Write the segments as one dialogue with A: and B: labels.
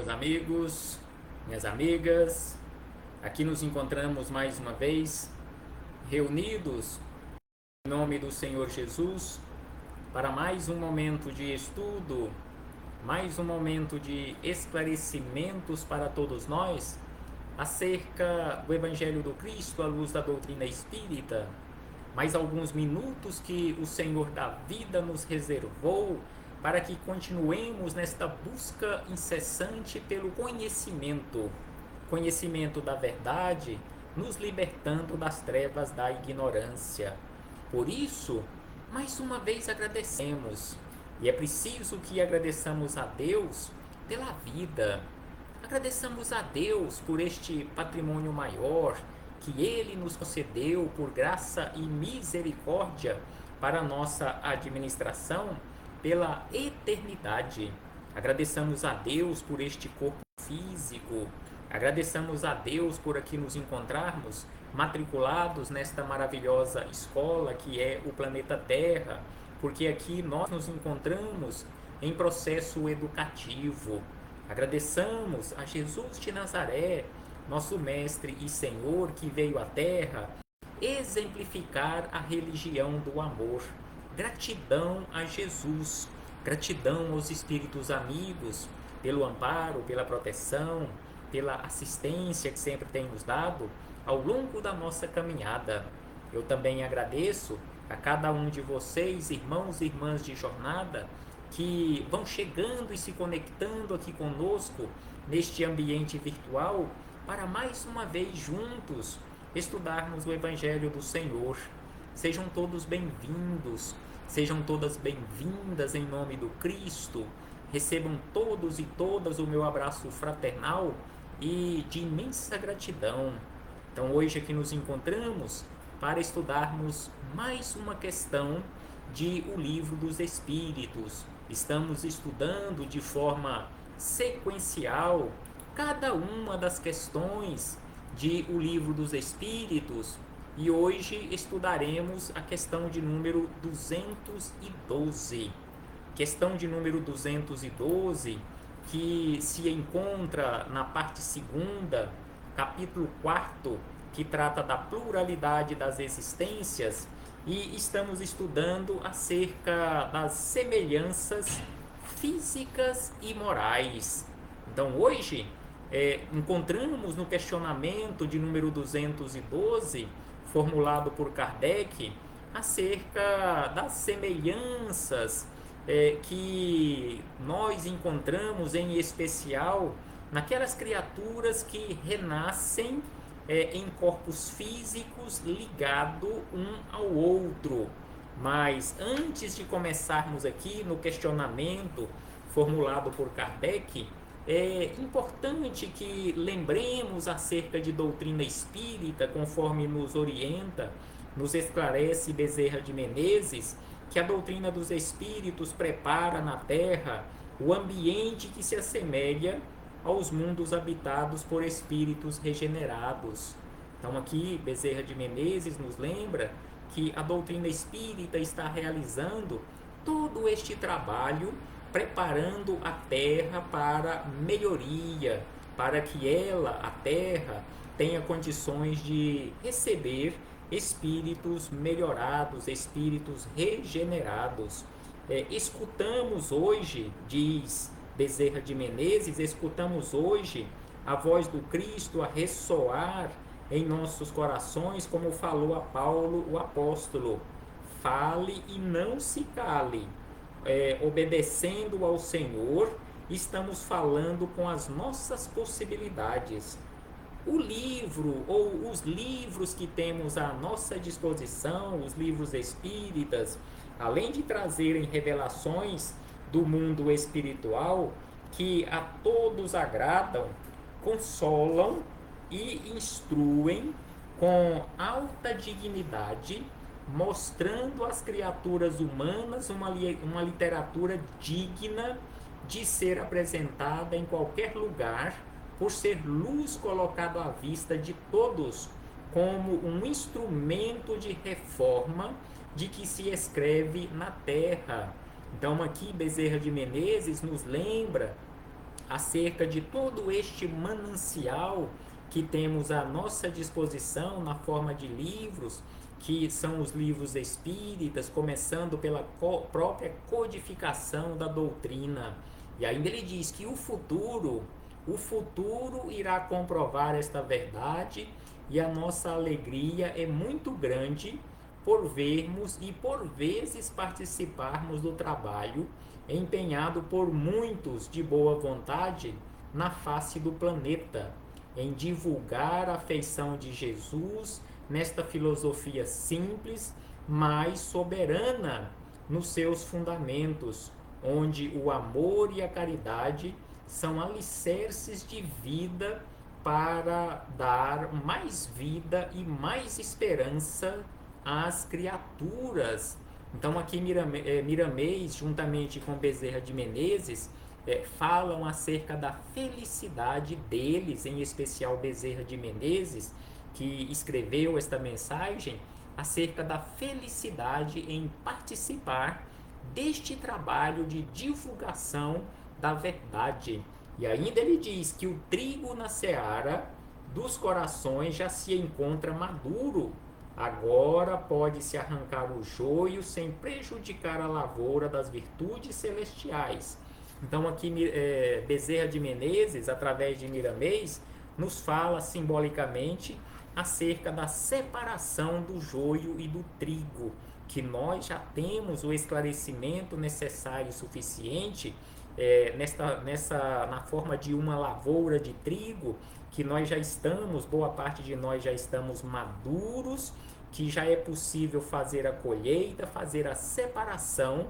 A: meus amigos, minhas amigas. Aqui nos encontramos mais uma vez, reunidos em nome do Senhor Jesus, para mais um momento de estudo, mais um momento de esclarecimentos para todos nós acerca do Evangelho do Cristo à luz da doutrina espírita. Mais alguns minutos que o Senhor da vida nos reservou para que continuemos nesta busca incessante pelo conhecimento da verdade, nos libertando das trevas da ignorância. Por isso, mais uma vez agradecemos, e é preciso que agradeçamos a Deus pela vida. Agradeçamos a Deus por este patrimônio maior que Ele nos concedeu por graça e misericórdia para a nossa administração pela eternidade. Agradeçamos a Deus por este corpo físico. Agradeçamos a Deus por aqui nos encontrarmos matriculados nesta maravilhosa escola que é o planeta Terra, porque aqui nós nos encontramos em processo educativo. Agradeçamos a Jesus de Nazaré, nosso Mestre e Senhor, que veio à Terra exemplificar a religião do amor. Gratidão a Jesus, gratidão aos Espíritos amigos, pelo amparo, pela proteção, pela assistência que sempre tem nos dado ao longo da nossa caminhada. Eu também agradeço a cada um de vocês, irmãos e irmãs de jornada, que vão chegando e se conectando aqui conosco neste ambiente virtual para mais uma vez juntos estudarmos o Evangelho do Senhor. Sejam todos bem-vindos, sejam todas bem-vindas em nome do Cristo. Recebam todos e todas o meu abraço fraternal e de imensa gratidão. Então hoje aqui nos encontramos para estudarmos mais uma questão de O Livro dos Espíritos. Estamos estudando de forma sequencial cada uma das questões de O Livro dos Espíritos e hoje estudaremos a questão de número 212. Questão de número 212, que se encontra na parte segunda, capítulo 4, que trata da pluralidade das existências, e estamos estudando acerca das semelhanças físicas e morais. Então hoje encontramos no questionamento de número 212, formulado por Kardec, acerca das semelhanças que nós encontramos, em especial, naquelas criaturas que renascem em corpos físicos ligados um ao outro. Mas antes de começarmos aqui no questionamento formulado por Kardec, é importante que lembremos acerca de doutrina espírita, conforme nos orienta, nos esclarece Bezerra de Menezes, que a doutrina dos espíritos prepara na Terra o ambiente que se assemelha aos mundos habitados por espíritos regenerados. Então aqui Bezerra de Menezes nos lembra que a doutrina espírita está realizando todo este trabalho, preparando a Terra para melhoria, para que ela, a Terra, tenha condições de receber espíritos melhorados, espíritos regenerados. Escutamos hoje, diz Bezerra de Menezes, escutamos hoje a voz do Cristo a ressoar em nossos corações, como falou a Paulo, o apóstolo: fale e não se cale. Obedecendo ao Senhor, estamos falando com as nossas possibilidades. O livro ou os livros que temos à nossa disposição, os livros espíritas, além de trazerem revelações do mundo espiritual que a todos agradam, consolam e instruem com alta dignidade, mostrando às criaturas humanas uma literatura digna de ser apresentada em qualquer lugar, por ser luz colocado à vista de todos como um instrumento de reforma de que se escreve na Terra. Então aqui Bezerra de Menezes nos lembra acerca de todo este manancial que temos à nossa disposição na forma de livros, que são os livros espíritas, começando pela própria codificação da doutrina. E ainda ele diz que o futuro irá comprovar esta verdade, e a nossa alegria é muito grande por vermos e por vezes participarmos do trabalho empenhado por muitos de boa vontade na face do planeta, em divulgar a feição de Jesus nesta filosofia simples, mas soberana nos seus fundamentos, onde o amor e a caridade são alicerces de vida para dar mais vida e mais esperança às criaturas. Então aqui Miramês, juntamente com Bezerra de Menezes, falam acerca da felicidade deles, em especial Bezerra de Menezes, que escreveu esta mensagem, acerca da felicidade em participar deste trabalho de divulgação da verdade. E ainda ele diz que o trigo na seara dos corações já se encontra maduro. Agora pode-se arrancar o joio sem prejudicar a lavoura das virtudes celestiais. Então aqui Bezerra de Menezes, através de Miramês, nos fala simbolicamente acerca da separação do joio e do trigo, que nós já temos o esclarecimento necessário e suficiente na forma de uma lavoura de trigo, que nós já estamos, boa parte de nós já estamos maduros, que já é possível fazer a colheita, fazer a separação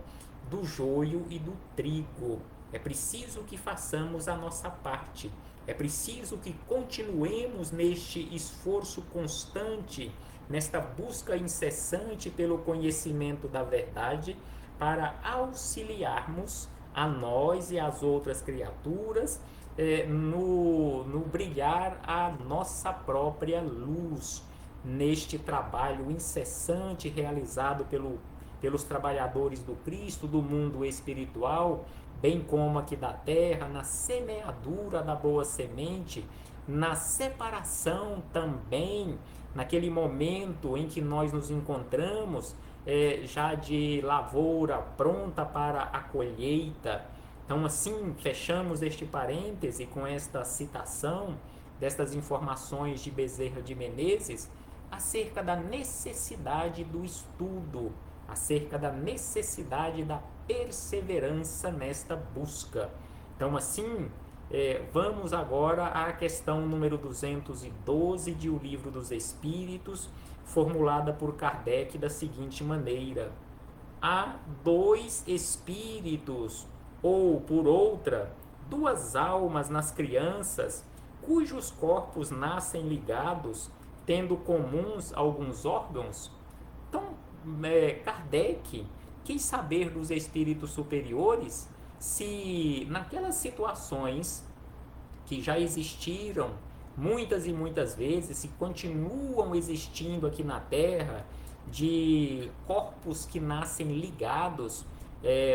A: do joio e do trigo. É preciso que façamos a nossa parte. É preciso que continuemos neste esforço constante, nesta busca incessante pelo conhecimento da verdade, para auxiliarmos a nós e às outras criaturas no brilhar a nossa própria luz, neste trabalho incessante realizado pelos trabalhadores do Cristo, do mundo espiritual, bem como aqui da terra, na semeadura da boa semente, na separação também, naquele momento em que nós nos encontramos, já de lavoura pronta para a colheita. Então, assim, fechamos este parêntese com esta citação destas informações de Bezerra de Menezes acerca da necessidade do estudo, acerca da necessidade da perseverança nesta busca. Então, assim, vamos agora à questão número 212 de O Livro dos Espíritos, formulada por Kardec da seguinte maneira: há dois espíritos, ou, por outra, duas almas nas crianças, cujos corpos nascem ligados, tendo comuns alguns órgãos? Então, Kardec quis saber dos espíritos superiores se naquelas situações que já existiram muitas e muitas vezes, se continuam existindo aqui na Terra, de corpos que nascem ligados,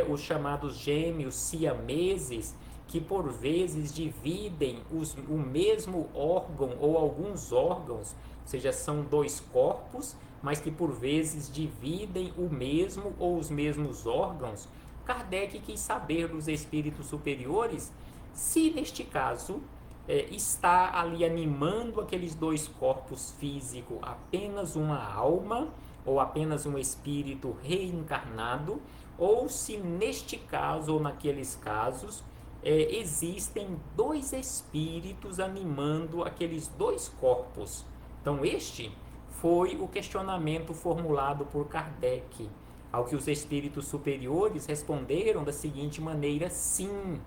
A: os chamados gêmeos siameses, que por vezes dividem o mesmo órgão ou alguns órgãos, ou seja, são dois corpos, mas que por vezes dividem o mesmo ou os mesmos órgãos. Kardec quis saber dos espíritos superiores se neste caso está ali animando aqueles dois corpos físicos apenas uma alma ou apenas um espírito reencarnado, ou se neste caso ou naqueles casos existem dois espíritos animando aqueles dois corpos. Então este foi o questionamento formulado por Kardec, ao que os espíritos superiores responderam da seguinte maneira: sim,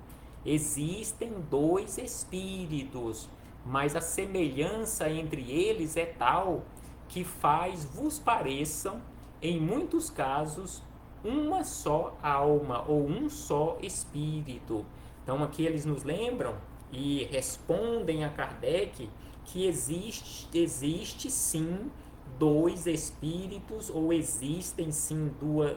A: existem dois espíritos, mas a semelhança entre eles é tal que vos pareçam, em muitos casos, uma só alma ou um só espírito. Então aqui eles nos lembram e respondem a Kardec que existe sim dois espíritos, ou existem sim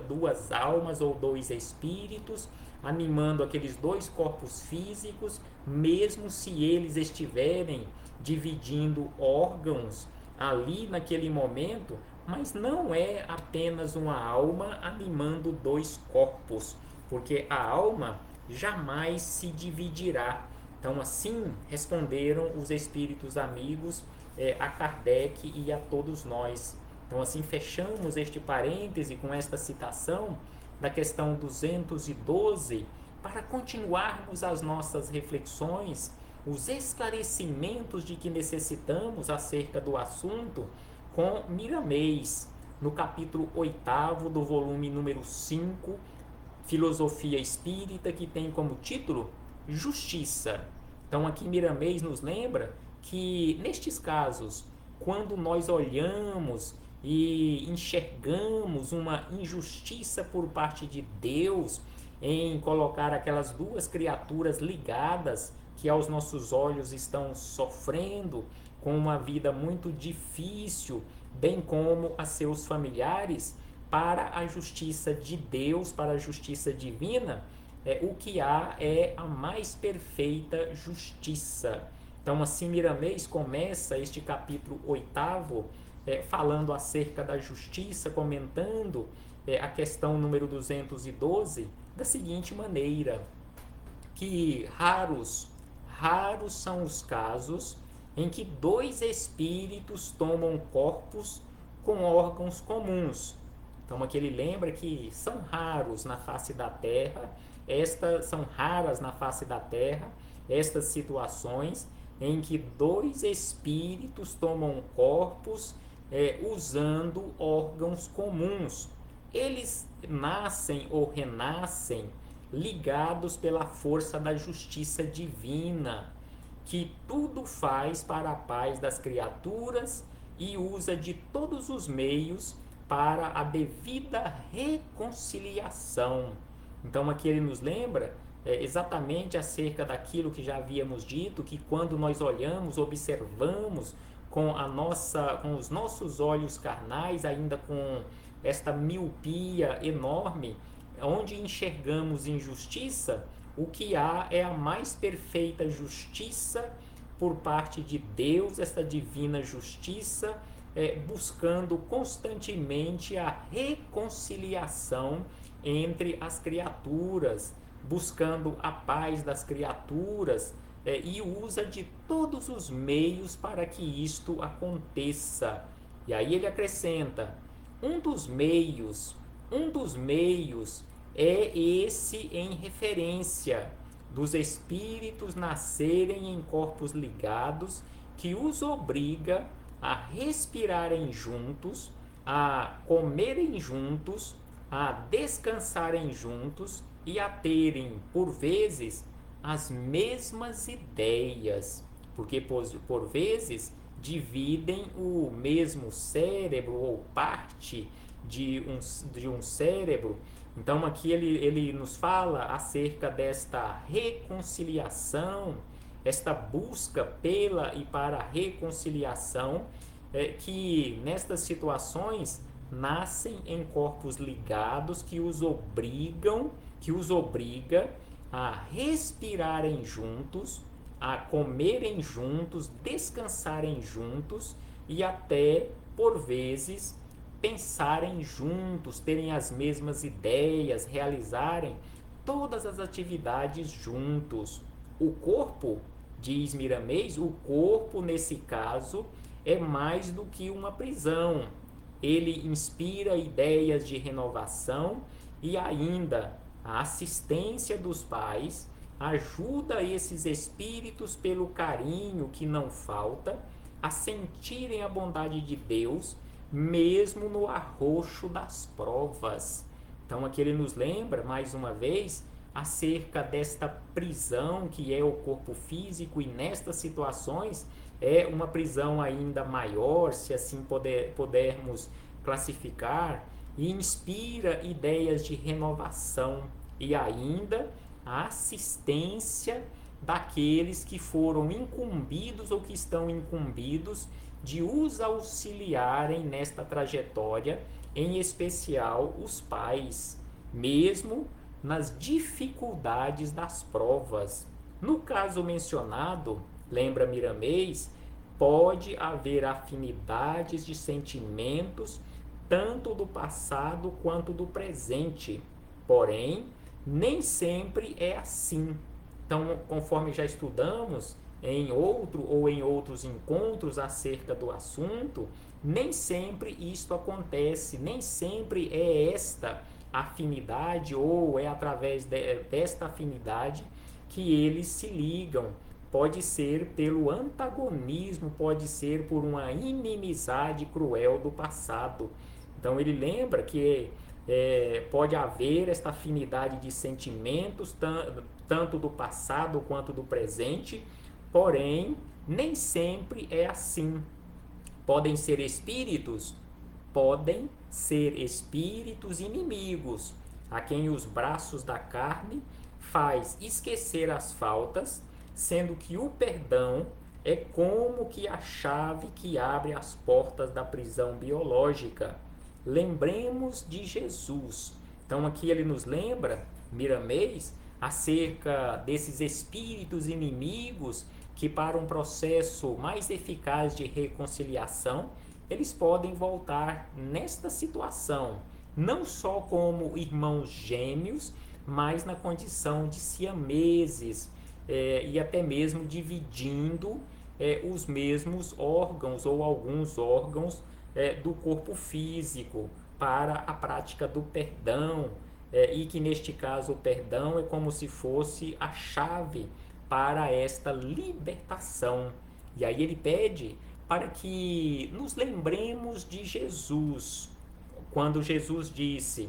A: duas almas ou dois espíritos, animando aqueles dois corpos físicos, mesmo se eles estiverem dividindo órgãos ali naquele momento, mas não é apenas uma alma animando dois corpos, porque a alma jamais se dividirá. Então, assim responderam os espíritos amigos a Kardec e a todos nós. Então, assim fechamos este parêntese com esta citação da questão 212 para continuarmos as nossas reflexões, os esclarecimentos de que necessitamos acerca do assunto com Miramês, no capítulo 8º do volume número 5, Filosofia Espírita, que tem como título Justiça. Então aqui Miramês nos lembra que nestes casos, quando nós olhamos e enxergamos uma injustiça por parte de Deus em colocar aquelas duas criaturas ligadas que aos nossos olhos estão sofrendo com uma vida muito difícil, bem como a seus familiares, para a justiça de Deus, para a justiça divina, o que há é a mais perfeita justiça. Então, assim, Miramês começa este capítulo 8º falando acerca da justiça, comentando a questão número 212 da seguinte maneira, que raros são os casos em que dois espíritos tomam corpos com órgãos comuns. Então aqui ele lembra que são raros na face da Terra, são raras na face da Terra estas situações em que dois espíritos tomam corpos usando órgãos comuns. Eles nascem ou renascem ligados pela força da justiça divina, que tudo faz para a paz das criaturas e usa de todos os meios para a devida reconciliação. Então aqui ele nos lembra exatamente acerca daquilo que já havíamos dito, que quando nós olhamos, observamos com os nossos olhos carnais, ainda com esta miopia enorme, onde enxergamos injustiça, o que há é a mais perfeita justiça por parte de Deus, esta divina justiça, buscando constantemente a reconciliação entre as criaturas, buscando a paz das criaturas, e usa de todos os meios para que isto aconteça. E aí ele acrescenta, um dos meios é esse em referência dos espíritos nascerem em corpos ligados, que os obriga a respirarem juntos, a comerem juntos, a descansarem juntos e a terem, por vezes, as mesmas ideias, porque por vezes dividem o mesmo cérebro ou parte de um cérebro. Então aqui ele nos fala acerca desta reconciliação, esta busca pela e para a reconciliação, que nestas situações nascem em corpos ligados que os obriga a respirarem juntos, a comerem juntos, descansarem juntos e até, por vezes, pensarem juntos, terem as mesmas ideias, realizarem todas as atividades juntos. O corpo, diz Miramês, o corpo nesse caso é mais do que uma prisão. Ele inspira ideias de renovação e ainda a assistência dos pais ajuda esses espíritos pelo carinho que não falta a sentirem a bondade de Deus mesmo no arroxo das provas. Então aqui ele nos lembra mais uma vez acerca desta prisão que é o corpo físico, e nestas situações é uma prisão ainda maior, se assim pudermos classificar, e inspira ideias de renovação e ainda a assistência daqueles que foram incumbidos ou que estão incumbidos de os auxiliarem nesta trajetória, em especial os pais, mesmo nas dificuldades das provas. No caso mencionado, lembra Miramês, pode haver afinidades de sentimentos tanto do passado quanto do presente. Porém, nem sempre é assim. Então, conforme já estudamos em outro ou em outros encontros acerca do assunto, nem sempre isto acontece, nem sempre é esta afinidade ou é através desta afinidade que eles se ligam. Pode ser pelo antagonismo, pode ser por uma inimizade cruel do passado. Então ele lembra que pode haver esta afinidade de sentimentos, tanto do passado quanto do presente, porém, nem sempre é assim. Podem ser espíritos? Podem ser espíritos inimigos, a quem os braços da carne faz esquecer as faltas, sendo que o perdão é como que a chave que abre as portas da prisão biológica. Lembremos de Jesus. Então aqui ele nos lembra, Miramês, acerca desses espíritos inimigos que para um processo mais eficaz de reconciliação, eles podem voltar nesta situação, não só como irmãos gêmeos, mas na condição de siameses, e até mesmo dividindo os mesmos órgãos ou alguns órgãos do corpo físico para a prática do perdão, e que neste caso o perdão é como se fosse a chave para esta libertação. E aí ele pede para que nos lembremos de Jesus, quando Jesus disse: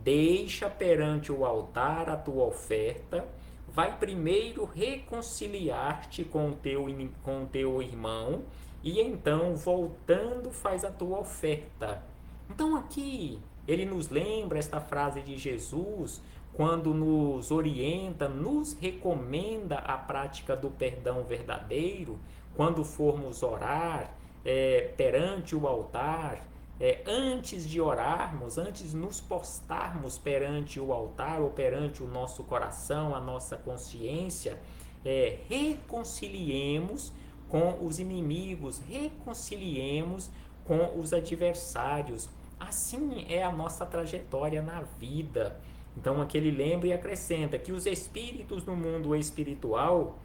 A: deixa perante o altar a tua oferta, vai primeiro reconciliar-te com o teu irmão, e então, voltando, faz a tua oferta. Então aqui ele nos lembra esta frase de Jesus quando nos orienta, nos recomenda a prática do perdão verdadeiro, quando formos orar perante o altar, antes de orarmos, antes de nos postarmos perante o altar ou perante o nosso coração, a nossa consciência, reconciliemos com os inimigos, reconciliemos com os adversários. Assim é a nossa trajetória na vida. Então aqui ele lembra e acrescenta que os espíritos no mundo espiritual,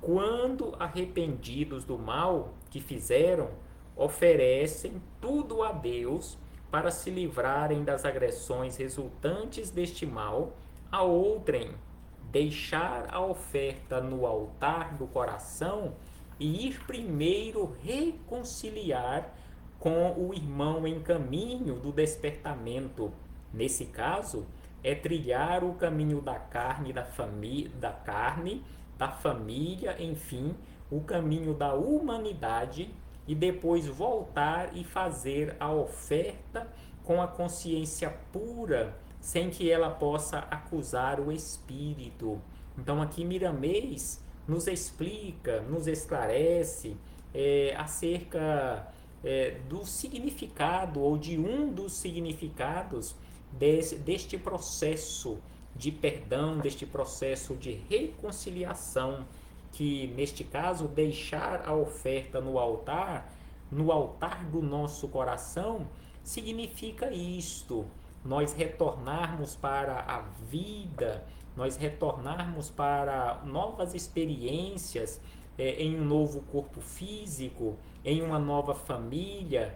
A: quando arrependidos do mal que fizeram, oferecem tudo a Deus para se livrarem das agressões resultantes deste mal a outrem, deixar a oferta no altar do coração e ir primeiro reconciliar com o irmão em caminho do despertamento. Nesse caso, é trilhar o caminho da carne, da família, enfim, o caminho da humanidade, e depois voltar e fazer a oferta com a consciência pura, sem que ela possa acusar o espírito. Então aqui Miramês nos explica, nos esclarece acerca do significado ou de um dos significados deste processo de perdão, deste processo de reconciliação, que neste caso deixar a oferta no altar do nosso coração, significa isto: nós retornarmos para a vida, nós retornarmos para novas experiências em um novo corpo físico, em uma nova família,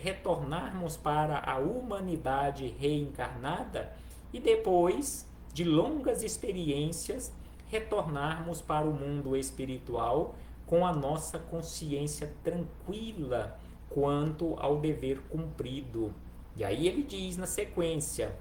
A: retornarmos para a humanidade reencarnada e depois de longas experiências retornarmos para o mundo espiritual com a nossa consciência tranquila quanto ao dever cumprido. E aí ele diz na sequência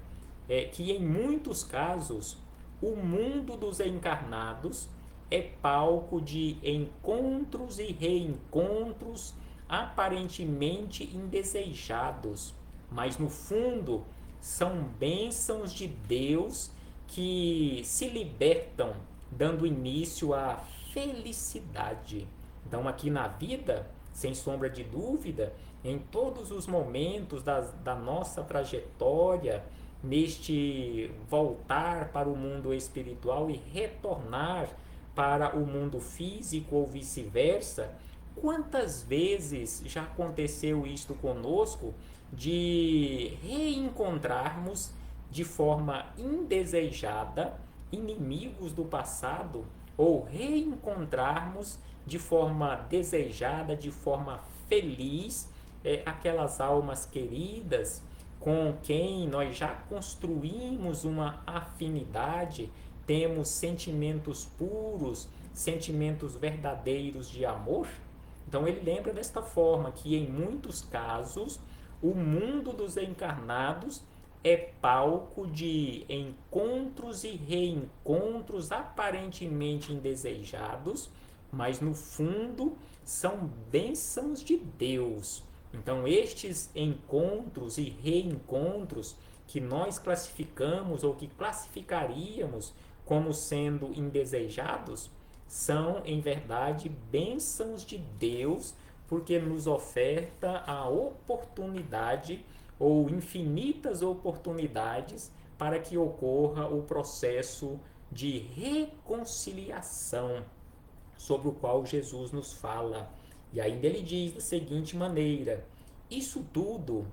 A: que em muitos casos o mundo dos encarnados é palco de encontros e reencontros aparentemente indesejados, mas no fundo são bênçãos de Deus que se libertam, dando início à felicidade. Então, aqui na vida, sem sombra de dúvida, em todos os momentos da nossa trajetória, neste voltar para o mundo espiritual e retornar para o mundo físico ou vice-versa, quantas vezes já aconteceu isto conosco de reencontrarmos de forma indesejada inimigos do passado ou reencontrarmos de forma desejada, de forma feliz, aquelas almas queridas com quem nós já construímos uma afinidade, temos sentimentos puros, sentimentos verdadeiros de amor. Então ele lembra desta forma que em muitos casos o mundo dos encarnados é palco de encontros e reencontros aparentemente indesejados, mas no fundo são bênçãos de Deus. Então, estes encontros e reencontros que nós classificamos ou que classificaríamos como sendo indesejados, são em verdade bênçãos de Deus, porque nos oferta a oportunidade ou infinitas oportunidades para que ocorra o processo de reconciliação sobre o qual Jesus nos fala. E ainda ele diz da seguinte maneira: isso tudo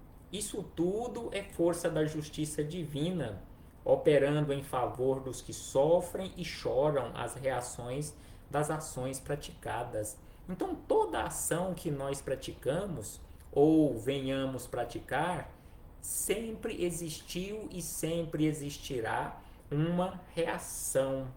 A: é força da justiça divina, operando em favor dos que sofrem e choram as reações das ações praticadas. Então, toda ação que nós praticamos ou venhamos praticar, sempre existiu e sempre existirá uma reação.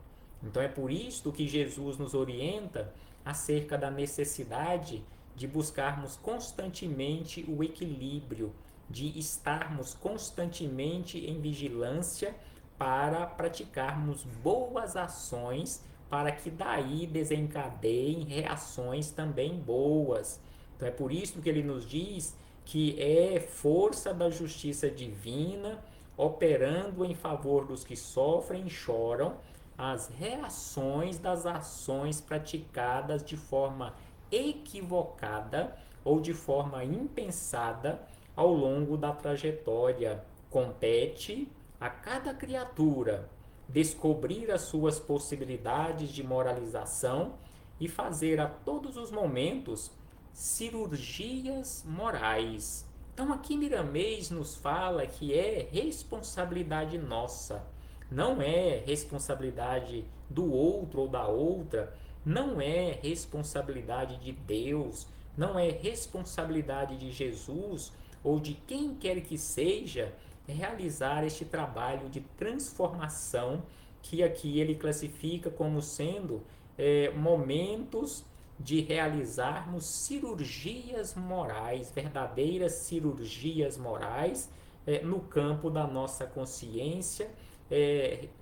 A: Então é por isso que Jesus nos orienta acerca da necessidade de buscarmos constantemente o equilíbrio, de estarmos constantemente em vigilância para praticarmos boas ações, para que daí desencadeiem reações também boas. Então é por isso que ele nos diz que é força da justiça divina operando em favor dos que sofrem e choram as reações das ações praticadas de forma equivocada ou de forma impensada ao longo da trajetória. Compete a cada criatura descobrir as suas possibilidades de moralização e fazer a todos os momentos cirurgias morais. Então aqui Miramês nos fala que é responsabilidade nossa, não é responsabilidade do outro ou da outra, não é responsabilidade de Deus, não é responsabilidade de Jesus ou de quem quer que seja realizar este trabalho de transformação que aqui ele classifica como sendo momentos de realizarmos cirurgias morais, verdadeiras cirurgias morais no campo da nossa consciência,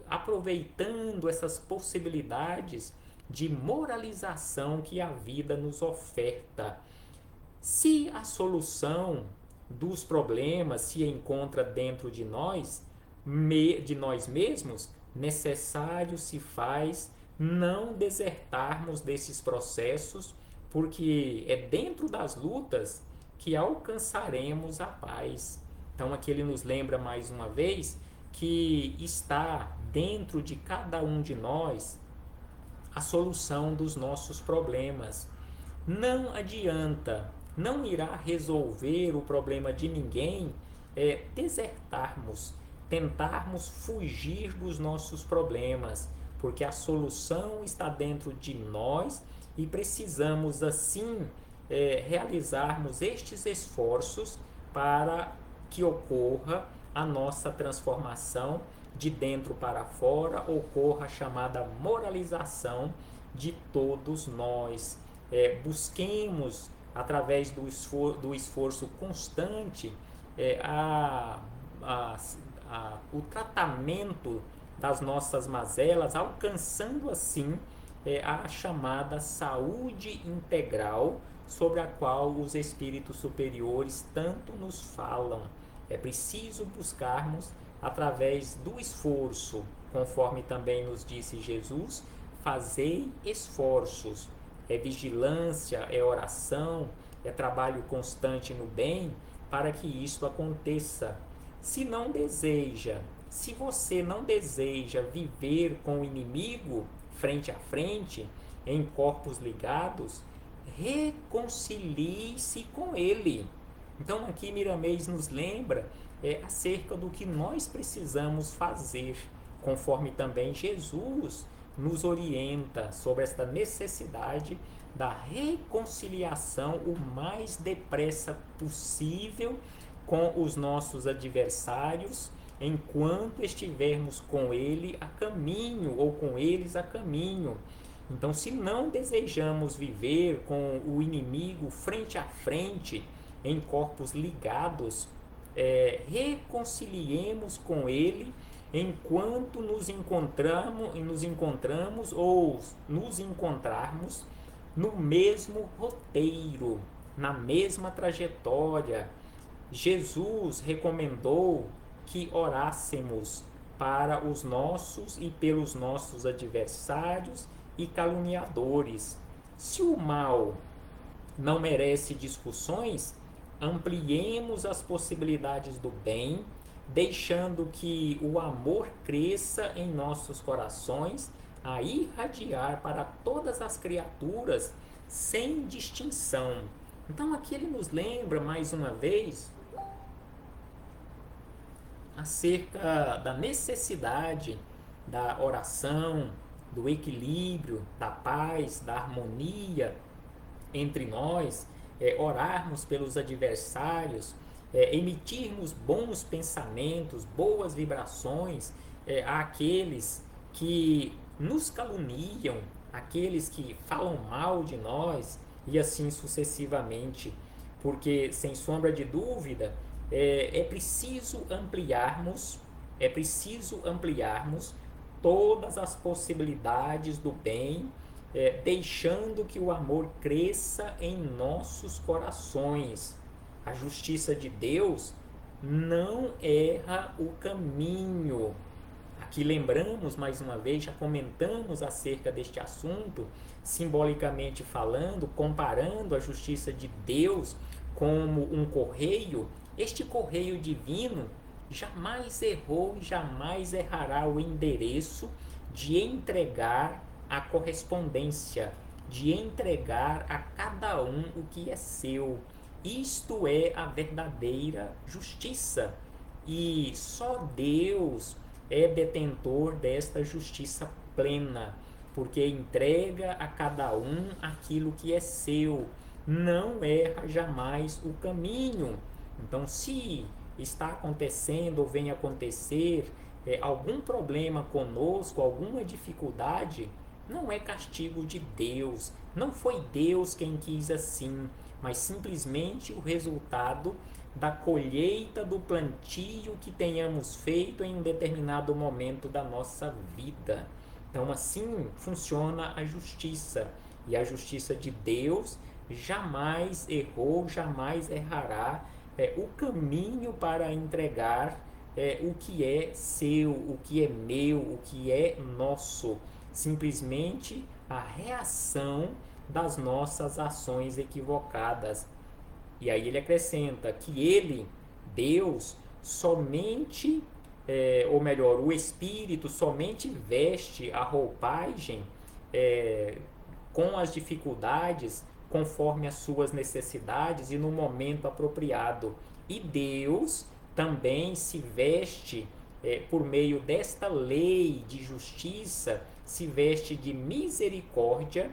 A: aproveitando essas possibilidades de moralização que a vida nos oferta. Se a solução dos problemas se encontra dentro de nós mesmos, necessário se faz não desertarmos desses processos, porque é dentro das lutas que alcançaremos a paz. Então aqui ele nos lembra mais uma vez que está dentro de cada um de nós a solução dos nossos problemas. Não adianta, não irá resolver o problema de ninguém desertarmos, tentarmos fugir dos nossos problemas, porque a solução está dentro de nós e precisamos assim realizarmos estes esforços para que ocorra a nossa transformação de dentro para fora, ocorra a chamada moralização de todos nós. Busquemos, através do esforço constante, o tratamento das nossas mazelas, alcançando assim a chamada saúde integral sobre a qual os espíritos superiores tanto nos falam. É preciso buscarmos, através do esforço, conforme também nos disse Jesus, fazei esforços. É vigilância, é oração, é trabalho constante no bem para que isto aconteça. Se você não deseja viver com o inimigo frente a frente, em corpos ligados, reconcilie-se com ele. Então aqui Miramês nos lembra acerca do que nós precisamos fazer, conforme também Jesus nos orienta sobre esta necessidade da reconciliação o mais depressa possível com os nossos adversários, enquanto estivermos com ele a caminho ou com eles a caminho. Então, se não desejamos viver com o inimigo frente a frente, em corpos ligados, reconciliemos com ele enquanto nos encontramos ou nos encontrarmos no mesmo roteiro, na mesma trajetória. Jesus recomendou que orássemos para os nossos e pelos nossos adversários e caluniadores. Se o mal não merece discussões, ampliemos as possibilidades do bem, deixando que o amor cresça em nossos corações, a irradiar para todas as criaturas sem distinção. Então aqui ele nos lembra mais uma vez acerca da necessidade da oração, do equilíbrio, da paz, da harmonia entre nós, orarmos pelos adversários, emitirmos bons pensamentos, boas vibrações àqueles que nos caluniam, aqueles que falam mal de nós e assim sucessivamente, porque sem sombra de dúvida é preciso ampliarmos todas as possibilidades do bem, deixando que o amor cresça em nossos corações. A justiça de Deus não erra o caminho. Aqui lembramos mais uma vez, já comentamos acerca deste assunto, simbolicamente falando, comparando a justiça de Deus como um correio. Este correio divino jamais errou e jamais errará o endereço de entregar a correspondência, de entregar a cada um o que é seu. Isto é a verdadeira justiça. E só Deus é detentor desta justiça plena, porque entrega a cada um aquilo que é seu, não erra jamais o caminho. Então, se está acontecendo ou vem acontecer algum problema conosco, alguma dificuldade, não é castigo de Deus, não foi Deus quem quis assim, mas simplesmente o resultado da colheita do plantio que tenhamos feito em um determinado momento da nossa vida. Então assim funciona a justiça, e a justiça de Deus jamais errou, jamais errará o caminho para entregar o que é seu, o que é meu, o que é nosso. Simplesmente a reação das nossas ações equivocadas. E aí ele acrescenta que ele, Deus, somente, ou melhor, o Espírito somente veste a roupagem com as dificuldades conforme as suas necessidades e no momento apropriado. E Deus também se veste, por meio desta lei de justiça, se veste de misericórdia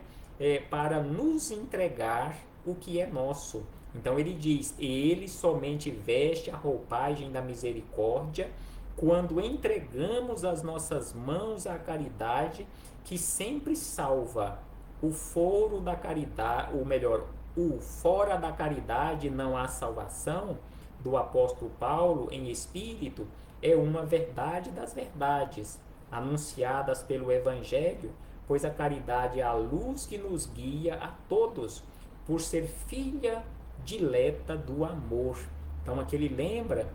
A: para nos entregar o que é nosso. Então ele diz, ele somente veste a roupagem da misericórdia quando entregamos as nossas mãos à caridade, que sempre salva. O foro da caridade, ou melhor, o fora da caridade não há salvação, do apóstolo Paulo em espírito, é uma verdade das verdades, anunciadas pelo Evangelho, pois a caridade é a luz que nos guia a todos, por ser filha dileta do amor. Então aqui ele lembra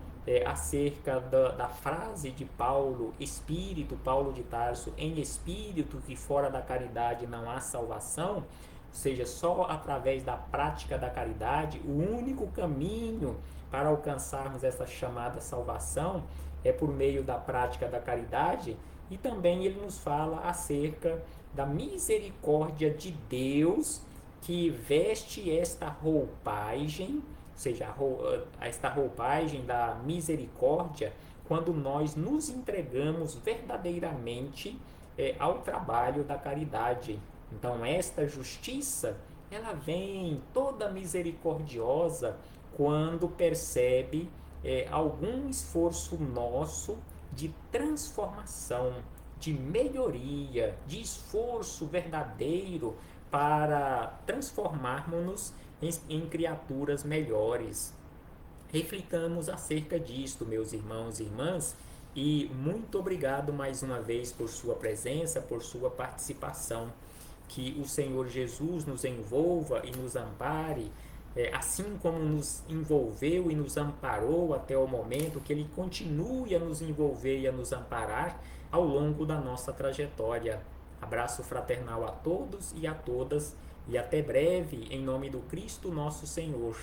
A: acerca da frase de Paulo, Paulo de Tarso, em espírito, que fora da caridade não há salvação, seja, só através da prática da caridade, o único caminho para alcançarmos essa chamada salvação é por meio da prática da caridade. E também ele nos fala acerca da misericórdia de Deus, que veste esta roupagem, ou seja, esta roupagem da misericórdia, quando nós nos entregamos verdadeiramente ao trabalho da caridade. Então, esta justiça, ela vem toda misericordiosa quando percebe algum esforço nosso de transformação, de melhoria, de esforço verdadeiro para transformarmos-nos em criaturas melhores. Reflitamos acerca disto, meus irmãos e irmãs, e muito obrigado mais uma vez por sua presença, por sua participação. Que o Senhor Jesus nos envolva e nos ampare, assim como nos envolveu e nos amparou até o momento, que Ele continue a nos envolver e a nos amparar ao longo da nossa trajetória. Abraço fraternal a todos e a todas, e até breve, em nome do Cristo nosso Senhor.